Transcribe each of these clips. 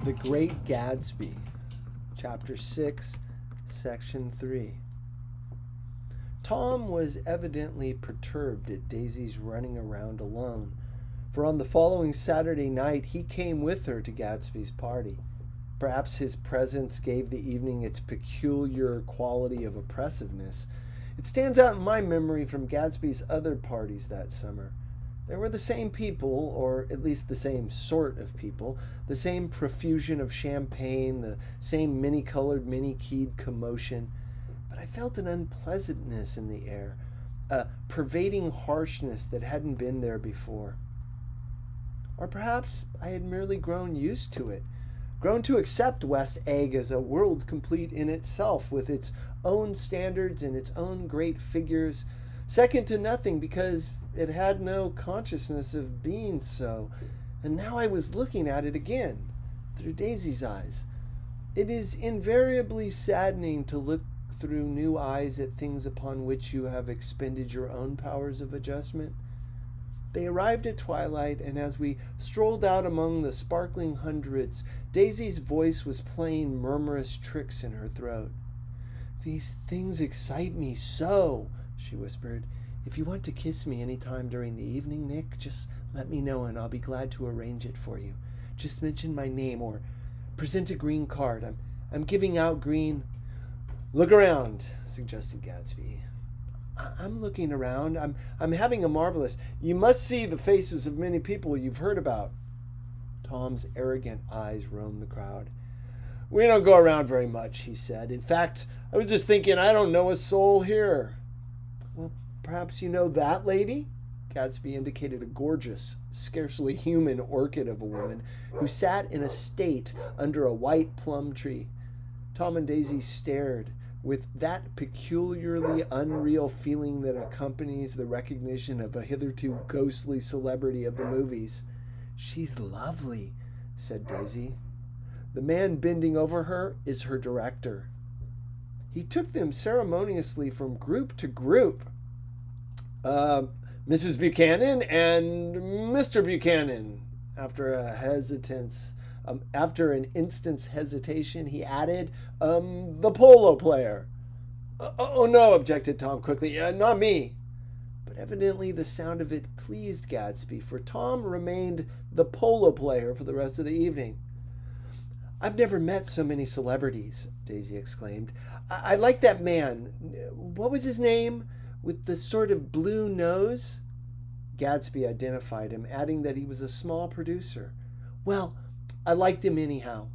The Great Gatsby, Chapter 6, Section 3. Tom was evidently perturbed at Daisy's running around alone, for on the following Saturday night he came with her to Gatsby's party. Perhaps his presence gave the evening its peculiar quality of oppressiveness. It stands out in my memory from Gatsby's other parties that summer. There were the same people, or at least the same sort of people, the same profusion of champagne, the same many-colored, many-keyed commotion. But I felt an unpleasantness in the air, a pervading harshness that hadn't been there before. Or perhaps I had merely grown used to it, grown to accept West Egg as a world complete in itself, with its own standards and its own great figures, second to nothing because it had no consciousness of being so. And now I was looking at it again, through Daisy's eyes. It is invariably saddening to look through new eyes at things upon which you have expended your own powers of adjustment. They arrived at twilight, and as we strolled out among the sparkling hundreds, Daisy's voice was playing murmurous tricks in her throat. "These things excite me so," she whispered. "If you want to kiss me any time during the evening, Nick, just let me know and I'll be glad to arrange it for you. Just mention my name or present a green card. I'm giving out green—" "Look around," suggested Gatsby. I'm looking around. I'm having a marvelous— You must see the faces of many people you've heard about." Tom's arrogant eyes roamed the crowd. "We don't go around very much," he said. "In fact, I was just thinking I don't know a soul here." "Well, perhaps you know that lady?" Gatsby indicated a gorgeous, scarcely human orchid of a woman who sat in a state under a white plum tree. Tom and Daisy stared with that peculiarly unreal feeling that accompanies the recognition of a hitherto ghostly celebrity of the movies. "She's lovely," said Daisy. "The man bending over her is her director." He took them ceremoniously from group to group. "Mrs. Buchanan and Mr. Buchanan." After an instant's hesitation, he added, "The polo player." Oh, no," objected Tom quickly. "Not me." But evidently the sound of it pleased Gatsby, for Tom remained the polo player for the rest of the evening. "I've never met so many celebrities," Daisy exclaimed. I like that man. What was his name? With the sort of blue nose?" Gatsby identified him, adding that he was a small producer. "Well, I liked him anyhow."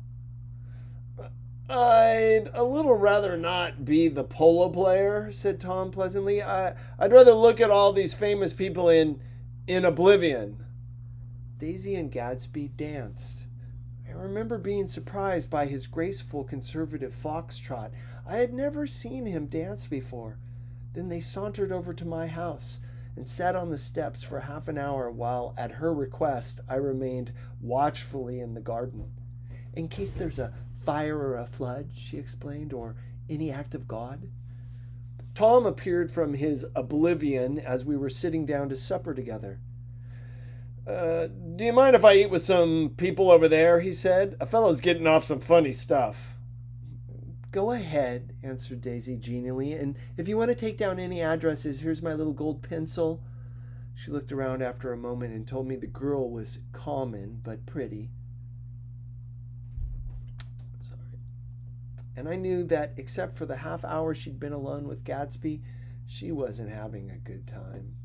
"I'd a little rather not be the polo player," said Tom pleasantly. I'd rather look at all these famous people in oblivion." Daisy and Gatsby danced. I remember being surprised by his graceful conservative foxtrot. I had never seen him dance before. Then they sauntered over to my house and sat on the steps for half an hour while, at her request, I remained watchfully in the garden. "In case there's a fire or a flood," she explained, "or any act of God." Tom appeared from his oblivion as we were sitting down to supper together. "Do you mind if I eat with some people over there?" he said. "A fellow's getting off some funny stuff." "Go ahead," answered Daisy genially, "and if you want to take down any addresses, here's my little gold pencil." She looked around after a moment and told me the girl was common but pretty. And I knew that except for the half hour she'd been alone with Gatsby, she wasn't having a good time.